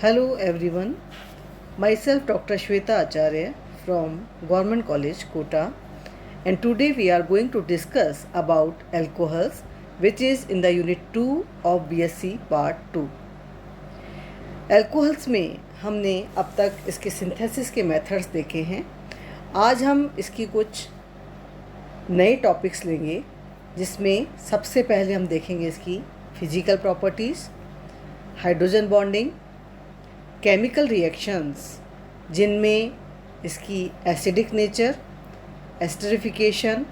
Hello everyone, myself Dr. Shweta Acharya from Government College, Kota, and today we are going to discuss about alcohols, which is in the Unit 2 of BSc Part 2. Alcohols में हमने अब तक इसके synthesis के methods देखे हैं। आज हम इसकी कुछ नए टॉपिक्स लेंगे, जिसमें सबसे पहले हम देखेंगे इसकी physical properties, hydrogen bonding, chemical reactions जिनमें इसकी acidic nature, esterification,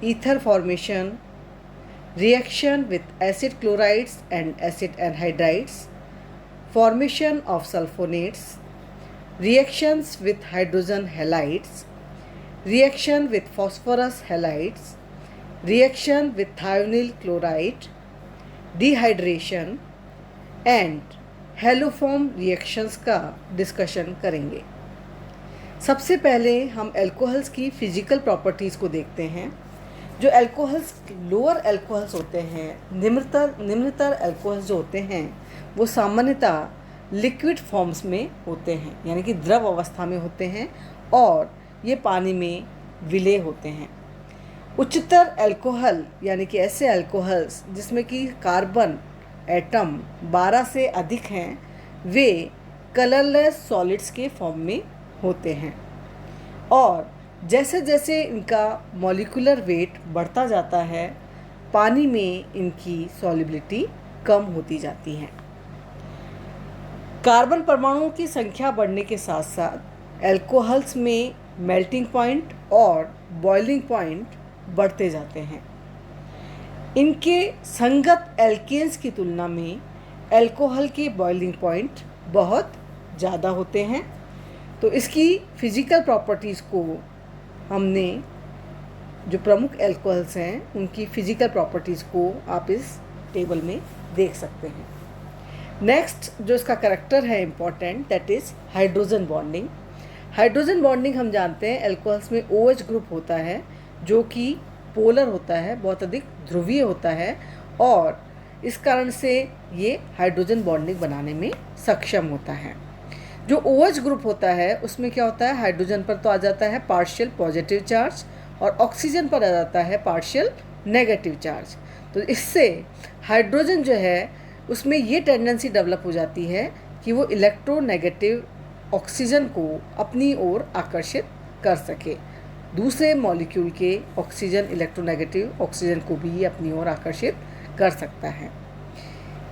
ether formation, reaction with acid chlorides and acid anhydrides, formation of sulfonates, reactions with hydrogen halides, reaction with phosphorus halides, reaction with thionyl chloride, dehydration and haloform reactions का discussion करेंगे। सबसे पहले हम alcohols की physical properties को देखते हैं। जो अल्कोहल्स लोअर अल्कोहल्स होते हैं, निम्नतर अल्कोहल्स जो होते हैं, वो सामान्यतः लिक्विड फॉर्म्स में होते हैं, यानी कि द्रव अवस्था में होते हैं और ये पानी में विलय होते हैं। उच्चतर अल्कोहल यानी कि ऐसे अल्कोहल्स जिसमें कि कार्बन एटम 12 से अधिक हैं, वे कलरलेस सॉलिड्स के फॉर्म में होते हैं और जैसे जैसे इनका मॉलिक्यूलर वेट बढ़ता जाता है, पानी में इनकी सॉल्युबिलिटी कम होती जाती है। कार्बन परमाणुओं की संख्या बढ़ने के साथ साथ अल्कोहल्स में मेल्टिंग पॉइंट और बॉइलिंग पॉइंट बढ़ते जाते हैं। इनके संगत एल्केन्स की तुलना में अल्कोहल के बॉइलिंग पॉइंट बहुत ज़्यादा होते हैं। तो इसकी फिजिकल प्रॉपर्टीज़ को हमने, जो प्रमुख अल्कोहल्स हैं उनकी फिजिकल प्रॉपर्टीज़ को आप इस टेबल में देख सकते हैं। नेक्स्ट जो इसका करैक्टर है important, that is hydrogen bonding. Hydrogen bonding हम जानते हैं अल्कोहल्स में OH ग्रुप होता है, जो कि पोलर होता है, बहुत अधिक ध्रुवीय होता है और इस कारण से ये हाइड्रोजन बॉन्डिंग बनाने में सक्षम होता है। जो OH ग्रुप होता है उसमें क्या होता है, हाइड्रोजन पर तो आ जाता है पार्शियल पॉजिटिव चार्ज और ऑक्सीजन पर आ जाता है पार्शियल नेगेटिव चार्ज। तो इससे हाइड्रोजन जो है उसमें ये टेंडेंसी डेवलप हो जाती है कि वो इलेक्ट्रोनेगेटिव ऑक्सीजन को अपनी ओर आकर्षित कर सके। दूसरे मॉलिक्यूल के ऑक्सीजन इलेक्ट्रोनेगेटिव ऑक्सीजन को भी अपनी ओर आकर्षित कर सकता है।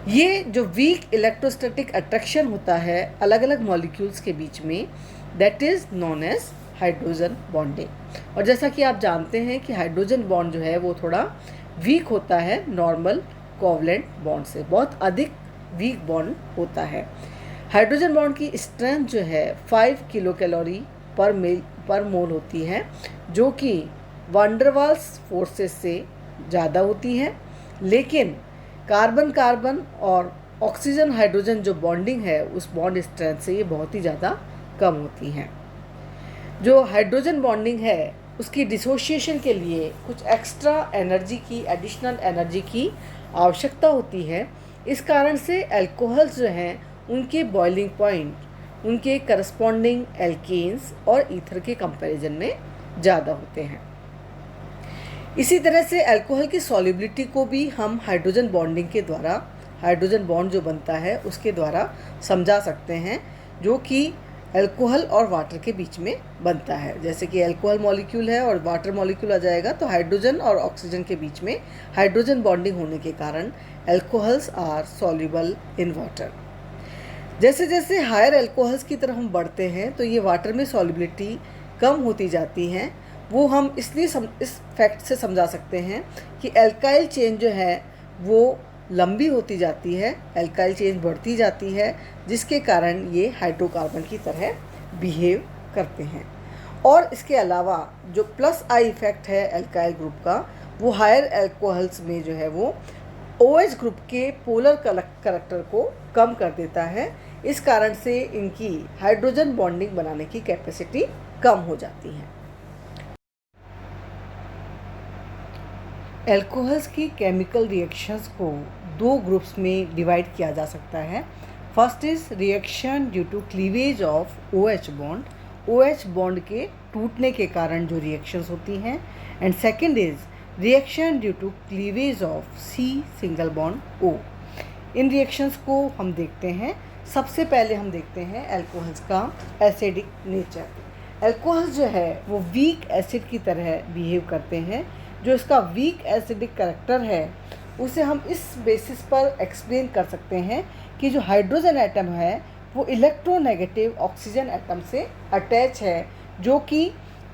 ये जो वीक इलेक्ट्रोस्टैटिक अट्रैक्शन होता है अलग अलग मॉलिक्यूल्स के बीच में, that is known as hydrogen bonding. और जैसा कि आप जानते हैं कि हाइड्रोजन बॉन्ड जो है वो थोड़ा वीक होता है नॉर्मल कोवलेंट बॉन्ड से, बहुत अधिक वीक बॉन्ड होता है। हाइड्रोजन बॉन्ड की स्ट्रेंथ जो है 5 किलो कैलोरी पर मोल होती है, जो कि वैन डर वाल्स फोर्सेस से ज़्यादा होती है। लेकिन कार्बन कार्बन और ऑक्सीजन हाइड्रोजन जो बॉन्डिंग है उस बॉन्ड स्ट्रेंथ से ये बहुत ही ज़्यादा कम होती हैं। जो हाइड्रोजन बॉन्डिंग है उसकी डिसोसिएशन के लिए कुछ एक्स्ट्रा एनर्जी की, एडिशनल एनर्जी की आवश्यकता होती है। इस कारण से अल्कोहल्स जो हैं उनके बॉइलिंग पॉइंट उनके करस्पॉन्डिंग एल्केन्स और ईथर के कंपैरिजन में ज़्यादा होते हैं। इसी तरह से अल्कोहल की सॉल्युबिलिटी को भी हम हाइड्रोजन बॉन्डिंग के द्वारा, हाइड्रोजन बॉन्ड जो बनता है उसके द्वारा समझा सकते हैं, जो कि अल्कोहल और वाटर के बीच में बनता है। जैसे कि अल्कोहल मॉलिक्यूल है और वाटर मॉलिक्यूल आ जाएगा, तो हाइड्रोजन और ऑक्सीजन के बीच में हाइड्रोजन बॉन्डिंग होने के कारण alcohols are soluble in water. जैसे जैसे हायर अल्कोहल्स की तरफ हम बढ़ते हैं तो ये वाटर में सॉल्युबिलिटी कम होती जाती हैं। वो हम इसलिए इस फैक्ट से समझा सकते हैं कि एल्काइल चेन जो है वो लंबी होती जाती है, एल्काइल चेन बढ़ती जाती है, जिसके कारण ये हाइड्रोकार्बन की तरह बिहेव करते हैं। और इसके अलावा जो प्लस आई इफेक्ट है एल्काइल ग्रुप का, वो हायर अल्कोहल्स में जो है वो OH ग्रुप के पोलर करैक्टर को कम कर देता है। इस कारण से इनकी हाइड्रोजन बॉन्डिंग बनाने की कैपेसिटी कम हो जाती है। अल्कोहल्स की केमिकल रिएक्शंस को दो ग्रुप्स में डिवाइड किया जा सकता है। First is reaction due to cleavage of OH bond, OH bond के टूटने के कारण जो रिएक्शंस होती हैं। And second is reaction due to cleavage of C single bond O। इन रिएक्शंस को हम देखते हैं। सबसे पहले हम देखते हैं अल्कोहल्स का एसिडिक नेचर। अल्कोहल्स जो है वो वीक एसिड की तरह बिहेव करते हैं। जो इसका वीक एसिडिक करैक्टर है उसे हम इस बेसिस पर एक्सप्लेन कर सकते हैं कि जो हाइड्रोजन एटम है वो इलेक्ट्रोनेगेटिव ऑक्सीजन एटम से अटैच है, जो कि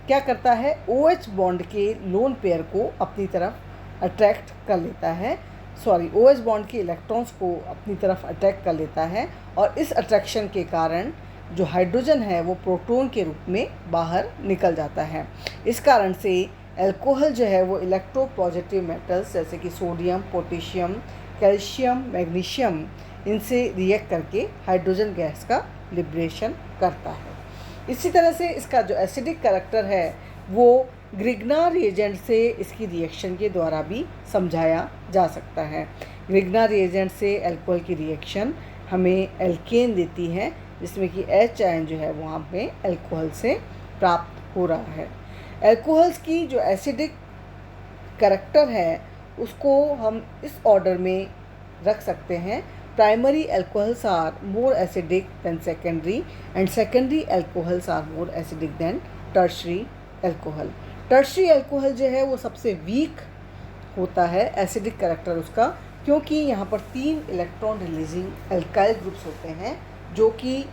क्या करता है, OH बॉन्ड के लोन पेयर को अपनी तरफ अट्रैक्ट कर लेता है, OH बॉन्ड के इलेक्ट्रॉन्स को अपनी तरफ अट्रैक्ट कर लेता है। और इस अट्रैक्शन के कारण जो हाइड्रोजन है वो प्रोटॉन के रूप में बाहर निकल जाता है। इस कारण से अल्कोहल जो है वो इलेक्ट्रोपॉजिटिव मेटल्स जैसे कि सोडियम, पोटेशियम, कैल्शियम, मैग्नीशियम, इनसे रिएक्ट करके हाइड्रोजन गैस का लिबरेशन करता है। इसी तरह से इसका जो एसिडिक करैक्टर है वो ग्रिग्नार रिएजेंट से इसकी रिएक्शन के द्वारा भी समझाया जा सकता है। ग्रिग्नार रिएजेंट से अल्कोहल की रिएक्शन हमें एल्केन देती है, जिसमें कि H आयन जो है वहाँ पे अल्कोहल से प्राप्त हो रहा है। अल्कोहल्स की जो एसिडिक करैक्टर है उसको हम इस ऑर्डर में रख सकते हैं। Primary alcohols are more acidic than secondary and secondary alcohols are more acidic than tertiary alcohol. Tertiary alcohol जो है वो सबसे वीक होता है एसिडिक करैक्टर उसका, क्योंकि यहाँ पर 3 इलेक्ट्रॉन रिलीजिंग अल्काइल ग्रुप्स होते हैं जो कि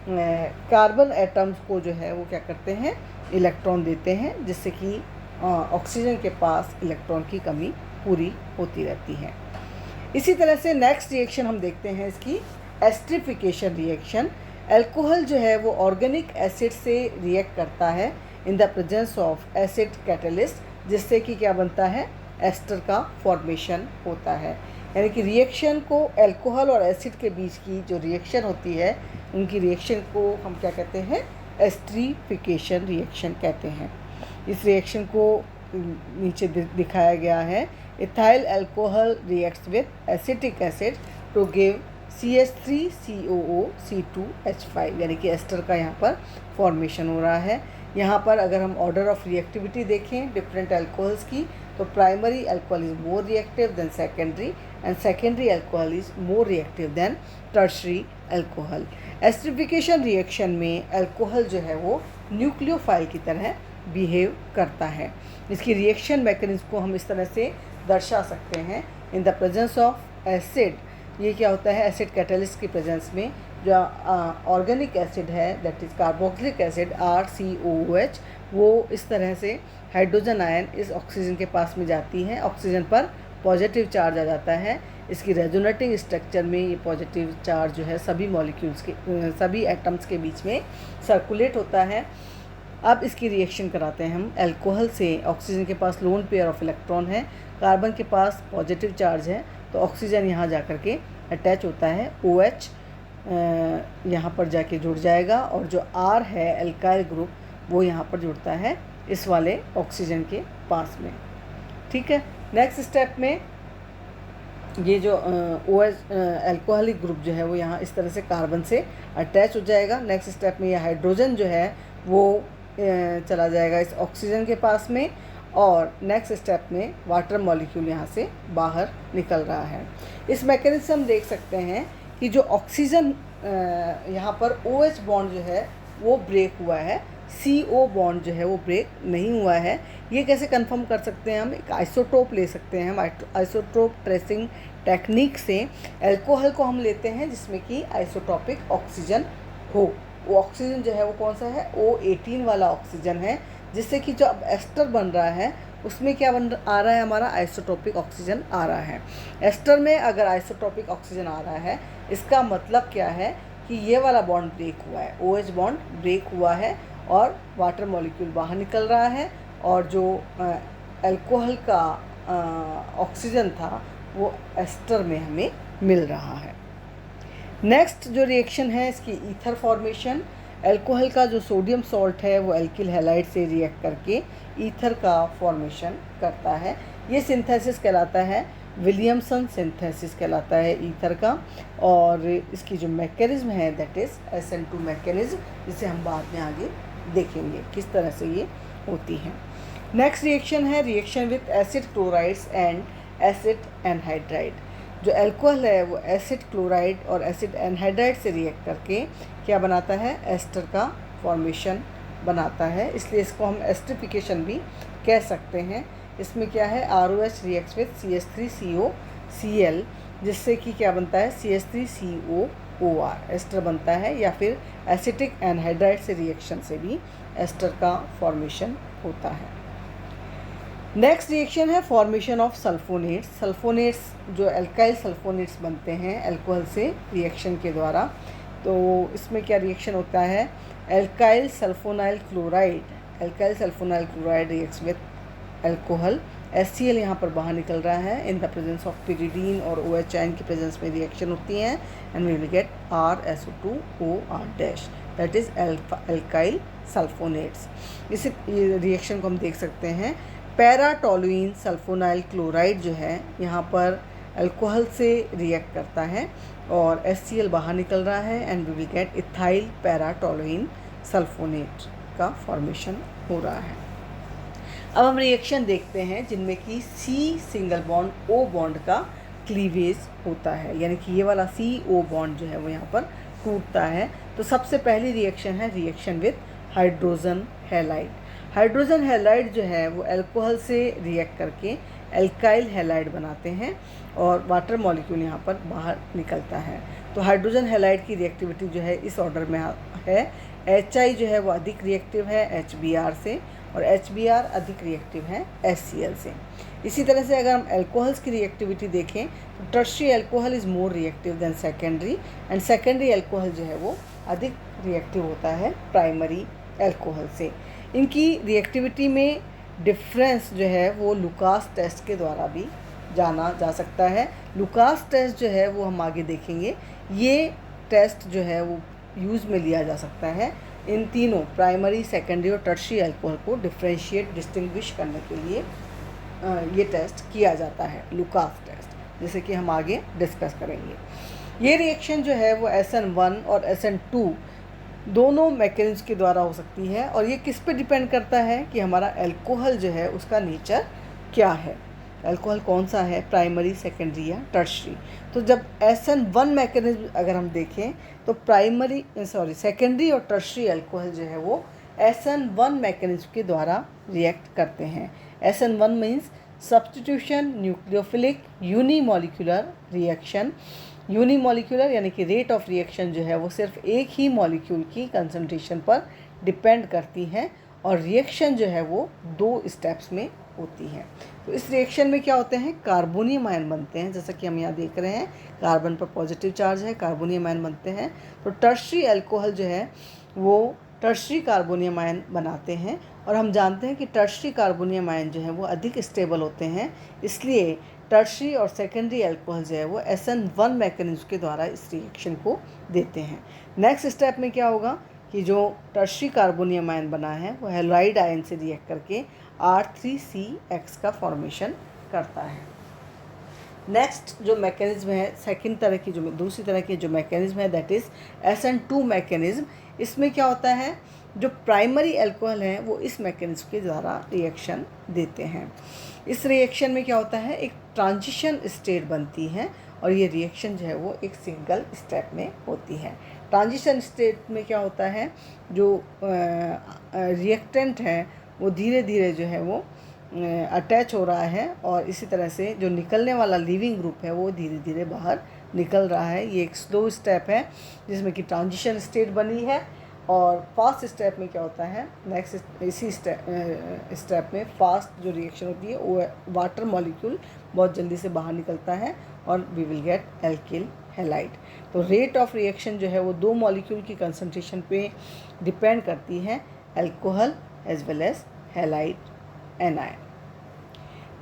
कार्बन एटम्स को जो है वो क्या करते हैं, इलेक्ट्रॉन देते हैं, जिससे कि ऑक्सीजन के पास इलेक्ट्रॉन की कमी पूरी होती रहती है। इसी तरह से नेक्स्ट रिएक्शन हम देखते हैं इसकी एस्टरिफिकेशन रिएक्शन। अल्कोहल जो है वो ऑर्गेनिक एसिड से रिएक्ट करता है in the presence of acid catalyst, जिससे कि क्या बनता है, एस्टर का फॉर्मेशन होता है। यानी कि रिएक्शन को अल्कोहल और एसिड के बीच की जो रिएक्शन होती है उनकी रिएक्शन को हम क्या कहते हैं, एस्टरिफिकेशन रिएक्शन कहते हैं। इस रिएक्शन को नीचे दिखाया गया है। Ethyl alcohol reacts with acetic acid to give CH3COO C2H5, यानी कि एस्टर का यहाँ पर फॉर्मेशन हो रहा है। यहाँ पर अगर हम ऑर्डर ऑफ रिएक्टिविटी देखें डिफरेंट अल्कोहल्स की, तो primary alcohol is more reactive than secondary and secondary alcohol is more reactive than tertiary alcohol. Esterification reaction में अल्कोहल जो है वो न्यूक्लियोफाइल की तरह बिहेव करता है। इसकी रिएक्शन मैकेनिज्म को हम इस तरह से दर्शा सकते हैं। इन द प्रेजेंस ऑफ एसिड, ये क्या होता है, एसिड कैटलिस्ट की प्रेजेंस में जो ऑर्गेनिक एसिड है that is carboxylic acid RCOOH, वो इस तरह से हाइड्रोजन आयन इस ऑक्सीजन के पास में जाती है। ऑक्सीजन पर पॉजिटिव चार्ज आ जाता है। इसकी रेजोनेटिंग स्ट्रक्चर में ये पॉजिटिव चार्ज जो है सभी मॉलिक्यूल्स के, सभी एटम्स के बीच में सर्कुलेट होता है। अब इसकी रिएक्शन कराते हैं हम अल्कोहल से। ऑक्सीजन के पास लोन पेयर ऑफ इलेक्ट्रॉन है, कार्बन के पास पॉजिटिव चार्ज है, तो ऑक्सीजन यहाँ जा कर के अटैच होता है। OH यहाँ पर जाके जुड़ जाएगा और जो R है अल्काइल ग्रुप वो यहाँ पर जुड़ता है इस वाले ऑक्सीजन के पास में। ठीक है, नेक्स्ट स्टेप में ये जो OH अल्कोहलिक ग्रुप जो है वो यहाँ इस तरह से कार्बन से अटैच हो जाएगा। नेक्स्ट स्टेप में ये हाइड्रोजन जो है वो चला जाएगा इस ऑक्सीजन के पास में, और नेक्स्ट स्टेप में वाटर मॉलिक्यूल यहाँ से बाहर निकल रहा है। इस मैकेनिज्म हम देख सकते हैं कि जो ऑक्सीजन यहाँ पर OH बॉन्ड जो है वो ब्रेक हुआ है, CO बॉन्ड जो है वो ब्रेक नहीं हुआ है। ये कैसे कंफर्म कर सकते हैं हम, एक आइसोटोप ले सकते हैं हम। आइसोटोप ट्रेसिंग टेक्निक से अल्कोहल को हम लेते हैं जिसमें कि आइसोटॉपिक ऑक्सीजन हो। वो ऑक्सीजन जो है वो कौन सा है, O18 वाला ऑक्सीजन है, जिससे कि जो अब एस्टर बन रहा है उसमें क्या आ रहा है, हमारा आइसोटॉपिक ऑक्सीजन आ रहा है। एस्टर में अगर आइसोटॉपिक ऑक्सीजन आ रहा है इसका मतलब क्या है कि ये वाला बॉन्ड ब्रेक हुआ है, OH बॉन्ड ब्रेक हुआ है और वाटर मॉलिक्यूल बाहर निकल रहा है, और जो अल्कोहल का ऑक्सीजन था वो एस्टर में हमें मिल रहा है। नेक्स्ट जो रिएक्शन है इसकी ईथर फॉर्मेशन। अल्कोहल का जो सोडियम सॉल्ट है वो एल्किल हैलाइड से रिएक्ट करके ईथर का फॉर्मेशन करता है। ये सिंथेसिस कहलाता है। विलियमसन सिंथेसिस कहलाता है ईथर का। और इसकी जो मैकेनिज्म है दैट इज़ SN2 मैकेनिज्म, जिसे हम बाद में आगे देखेंगे किस तरह से ये होती हैं। नेक्स्ट रिएक्शन है reaction with acid chlorides and acid anhydride. जो अल्कोहल है वो एसिड क्लोराइड और एसिड एनहाइड्राइड से रिएक्ट करके क्या बनाता है, एस्टर का फॉर्मेशन बनाता है, इसलिए इसको हम एस्टरिफिकेशन भी कह सकते हैं। इसमें क्या है, ROH रिएक्ट्स विथ CH3COCl, जिससे कि क्या बनता है, CH3COOR एस्टर बनता है, या फिर एसिटिक एनहाइड्राइड से रिएक्शन से भी एस्टर का फॉर्मेशन होता है। नेक्स्ट रिएक्शन है फॉर्मेशन ऑफ सल्फोनेट्स। सल्फोनेट्स जो एल्काइल सल्फोनेट्स बनते हैं अल्कोहल से रिएक्शन के द्वारा। तो इसमें क्या रिएक्शन होता है, alkyl sulphonyl chloride reacts with alcohol, HCl यहाँ पर बाहर निकल रहा है in the presence of pyridine और OH आयन की प्रेजेंस में रिएक्शन होती है, and we will get RSO2OR dash, that is alkyl sulphonates. इस रिएक्शन को हम देख सकते हैं। पैराटोलुइन सल्फोनाइल क्लोराइड जो है यहाँ पर अल्कोहल से रिएक्ट करता है और HCl बाहर निकल रहा है, and we will get ethyl paratoluene sulphonate का फॉर्मेशन हो रहा है। अब हम रिएक्शन देखते हैं जिनमें कि C single bond O bond का क्लीवेज होता है, यानी कि ये वाला CO बॉन्ड जो है वो यहाँ पर टूटता है। तो सबसे पहली रिएक्शन है reaction with hydrogen halide. Hydrogen halide जो है वो अल्कोहल से रिएक्ट करके एल्काइल हैलाइड बनाते हैं और वाटर मॉलिक्यूल यहाँ पर बाहर निकलता है। तो हाइड्रोजन हैलाइड की रिएक्टिविटी जो है इस ऑर्डर में है। HI जो है वो अधिक रिएक्टिव है HBr से, और HBr अधिक रिएक्टिव है HCl से। इसी तरह से अगर हम अल्कोहल्स की रिएक्टिविटी देखें तो tertiary alcohol is more reactive than secondary, and secondary alcohol जो है वो अधिक रिएक्टिव होता है प्राइमरी अल्कोहल से। इनकी रिएक्टिविटी में डिफरेंस जो है वो लुकास टेस्ट के द्वारा भी जाना जा सकता है। लुकास टेस्ट जो है वो हम आगे देखेंगे। ये टेस्ट जो है वो यूज़ में लिया जा सकता है इन तीनों प्राइमरी, सेकेंडरी और टर्शियरी अल्कोहल को डिफ्रेंशिएट डिस्टिंग्विश करने के लिए ये टेस्ट किया जाता है, लुकास टेस्ट, जैसे कि हम आगे डिस्कस करेंगे। ये रिएक्शन जो है वो SN1 और SN2 दोनों मैकेनिज्म के द्वारा हो सकती है, और ये किस पे डिपेंड करता है कि हमारा अल्कोहल जो है उसका नेचर क्या है, अल्कोहल कौन सा है, प्राइमरी, सेकेंडरी या टर्शियरी। तो जब SN1 मैकेनिज्म अगर हम देखें तो सेकेंडरी और टर्शियरी अल्कोहल जो है वो SN1 मैकेनिज्म के द्वारा रिएक्ट करते हैं। SN1 means substitution nucleophilic unimolecular reaction. Unimolecular यानी कि रेट ऑफ रिएक्शन जो है वो सिर्फ एक ही मॉलिक्यूल की कंसंट्रेशन पर डिपेंड करती है, और रिएक्शन जो है वो 2 स्टेप्स में होती है। तो इस रिएक्शन में क्या होते हैं, कार्बोनियम आयन बनते हैं, जैसा कि हम यहाँ देख रहे हैं कार्बन पर पॉजिटिव चार्ज है, कार्बोनियम आयन बनते हैं। तो टर्शियरी अल्कोहल जो है वो टर्शियरी कार्बोनियम आयन बनाते हैं, और हम जानते हैं कि टर्शियरी कार्बोनियम आयन जो है वो अधिक स्टेबल होते हैं, इसलिए टर्शियरी और सेकेंडरी अल्कोहल जो है वो SN1 मैकेनिज्म के द्वारा इस रिएक्शन को देते हैं। नेक्स्ट स्टेप में क्या होगा कि जो टर्शियरी कार्बोनियम आयन बना है वो हैलाइड आयन से रिएक्ट करके R3CX का फॉर्मेशन करता है। नेक्स्ट जो मैकेनिज्म है दूसरी तरह की जो मैकेनिज्म है दैट इज़ SN2 मैकेनिज्म। इसमें क्या होता है, जो प्राइमरी अल्कोहल है वो इस मैकेनिज्म के द्वारा रिएक्शन देते हैं। इस रिएक्शन में क्या होता है, एक ट्रांजिशन स्टेट बनती है, और ये रिएक्शन जो है वो एक सिंगल स्टेप में होती है। ट्रांजिशन स्टेट में क्या होता है, जो रिएक्टेंट है वो धीरे धीरे जो है वो अटैच हो रहा है, और इसी तरह से जो निकलने वाला लिविंग ग्रुप है वो धीरे धीरे बाहर निकल रहा है। ये एक स्लो स्टेप है जिसमें कि ट्रांजिशन स्टेट बनी है। और फास्ट स्टेप में क्या होता है, नेक्स्ट इसी स्टेप में फास्ट जो रिएक्शन होती है वो वाटर मॉलिक्यूल बहुत जल्दी से बाहर निकलता है, और we will get alkyl halide. तो रेट ऑफ रिएक्शन जो है वो 2 मॉलिक्यूल की कंसंट्रेशन पे डिपेंड करती है, alcohol as well as halide anion.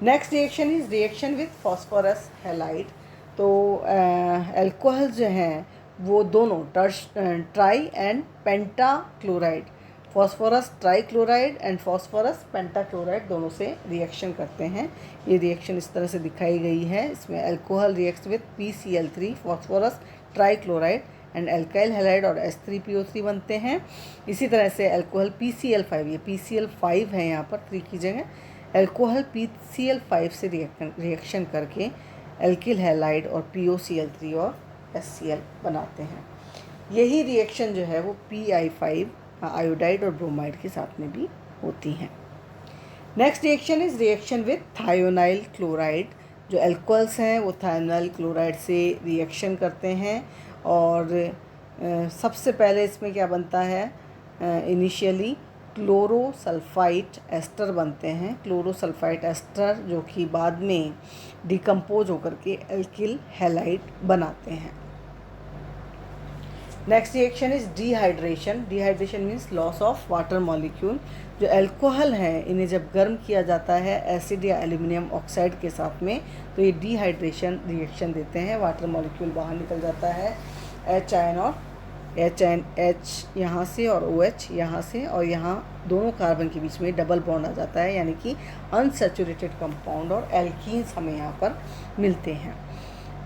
Next reaction is reaction with phosphorus halide. तो अल्कोहल जो हैं वो दोनों tri and penta chloride phosphorus trichloride and phosphorus pentachloride दोनों से रिएक्शन करते हैं। ये रिएक्शन इस तरह से दिखाई गई है। इसमें alcohol reacts with PCl3 phosphorus trichloride and alkyl halide और H3PO3 बनते हैं। इसी तरह से अल्कोहल PCl5, ये PCl5 है यहाँ पर 3 की जगह, अल्कोहल PCl5 से रिएक्शन करके अल्किल हैलाइड और POCl3 और HCl बनाते हैं। यही रिएक्शन जो है वो PI5 आयोडाइड और ब्रोमाइड के साथ में भी होती हैं। Next reaction is reaction with thionyl chloride. जो अल्कोहल्स हैं वो थायोनाइल क्लोराइड से रिएक्शन करते हैं और सबसे पहले इसमें क्या बनता है, इनिशियली क्लोरोसल्फाइट एस्टर बनते हैं। क्लोरोसल्फाइट एस्टर जो कि बाद में डिकम्पोज होकर के अल्किल हैलाइड बनाते हैं। Next reaction is dehydration. Dehydration means loss of water molecule. जो अल्कोहल हैं इन्हें जब गर्म किया जाता है एसिड या एल्यूमिनियम ऑक्साइड के साथ में तो ये डिहाइड्रेशन रिएक्शन देते हैं, वाटर मॉलिक्यूल बाहर निकल जाता है, H आयन और H यहाँ से और OH यहाँ से, और यहाँ दोनों कार्बन के बीच में डबल बॉन्ड आ जाता है, यानी कि अनसैचुरेटेड कंपाउंड और एल्कीन्स हमें यहाँ पर मिलते हैं।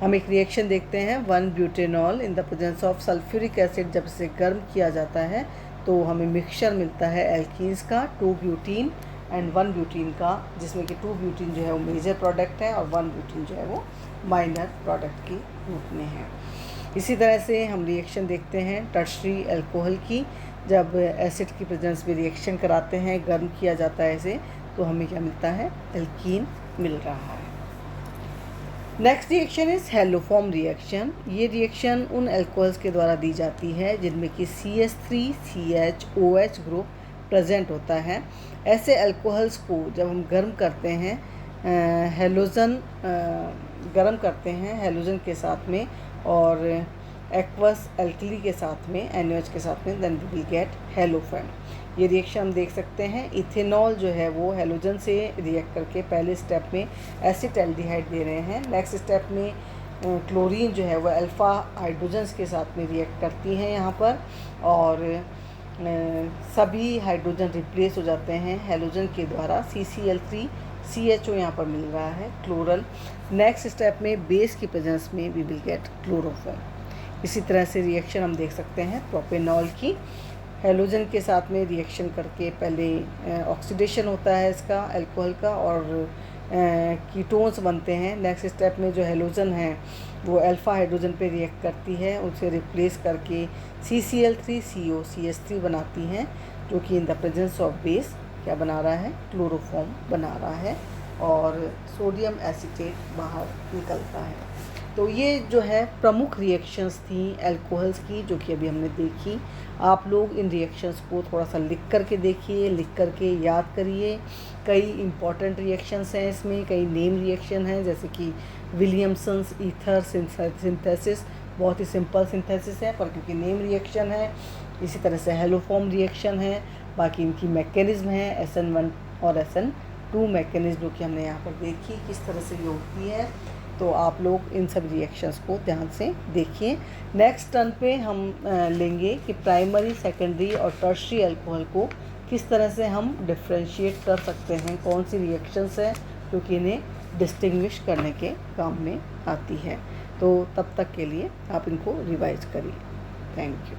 हम एक रिएक्शन देखते हैं one butanol in the presence of sulphuric acid. जब इसे गर्म किया जाता है तो हमें मिक्सचर मिलता है एल्कीन्स का 2-ब्यूटीन एंड 1-ब्यूटीन का, जिसमें कि 2-ब्यूटीन जो है वो मेजर प्रोडक्ट है और 1-ब्यूटीन जो है वो माइनर प्रोडक्ट के रूप में है। इसी तरह से हम रिएक्शन देखते हैं टर्शरी अल्कोहल की। जब एसिड की प्रेजेंस में रिएक्शन कराते हैं, गर्म किया जाता है इसे, तो हमें क्या मिलता है, एल्कीन मिल रहा है। Next reaction is haloform reaction. ये रिएक्शन उन अल्कोहल्स के द्वारा दी जाती है जिनमें कि CH3CHOH ग्रुप प्रेजेंट होता है। ऐसे अल्कोहल्स को जब हम गर्म करते हैं, हेलोजन गर्म करते हैं हेलोजन के साथ में और एक्वस अल्कली के साथ में, NaOH के साथ में, then we will get haloform. ये रिएक्शन हम देख सकते हैं। इथेनॉल जो है वो हेलोजन से रिएक्ट करके पहले स्टेप में एसिटाल्डिहाइड दे रहे हैं। नेक्स्ट स्टेप में क्लोरीन जो है वो अल्फ़ा हाइड्रोजन्स के साथ में रिएक्ट करती हैं यहाँ पर, और सभी हाइड्रोजन रिप्लेस हो जाते हैं हेलोजन के द्वारा। CCl3 CHO यहाँ पर मिल रहा है क्लोरल। नेक्स्ट स्टेप में बेस की प्रेजेंस में वी विल गेट क्लोरोफॉर्म। इसी तरह से रिएक्शन हम देख सकते हैं प्रोपेनॉल की। हेलोजन के साथ में रिएक्शन करके पहले ऑक्सीडेशन होता है इसका अल्कोहल का और कीटोन्स बनते हैं। नेक्स्ट स्टेप में जो हेलोजन है वो अल्फ़ा हाइड्रोजन पे रिएक्ट करती है, उसे रिप्लेस करके CCl3CO CH3 बनाती हैं, जो कि इन द प्रेजेंस ऑफ बेस क्या बना रहा है, क्लोरोफॉर्म बना रहा है और सोडियम एसीटेट बाहर निकलता है। तो ये जो है प्रमुख रिएक्शंस थी अल्कोहल्स की जो कि अभी हमने देखी। आप लोग इन रिएक्शंस को थोड़ा सा लिख करके देखिए, लिख करके याद करिए। कई इम्पॉर्टेंट रिएक्शंस हैं इसमें, कई नेम रिएक्शन हैं जैसे कि विलियमसन्स ईथर सिंथेसिस, बहुत ही सिंपल सिंथेसिस है पर क्योंकि नेम रिएक्शन है। इसी तरह से हेलोफॉर्म रिएक्शन है, बाकी इनकी मैकेनिज्म है SN1 और SN2 मैकेनिज्म जो कि हमने यहाँ पर देखी किस तरह से ये होती है। तो आप लोग इन सब रिएक्शंस को ध्यान से देखिए। नेक्स्ट टर्न पे हम लेंगे कि प्राइमरी, सेकेंडरी और टर्शरी अल्कोहल को किस तरह से हम डिफ्रेंशिएट कर सकते हैं, कौन सी रिएक्शंस हैं क्योंकि इन्हें डिस्टिंग्विश करने के काम में आती है। तो तब तक के लिए आप इनको रिवाइज करिए। Thank you.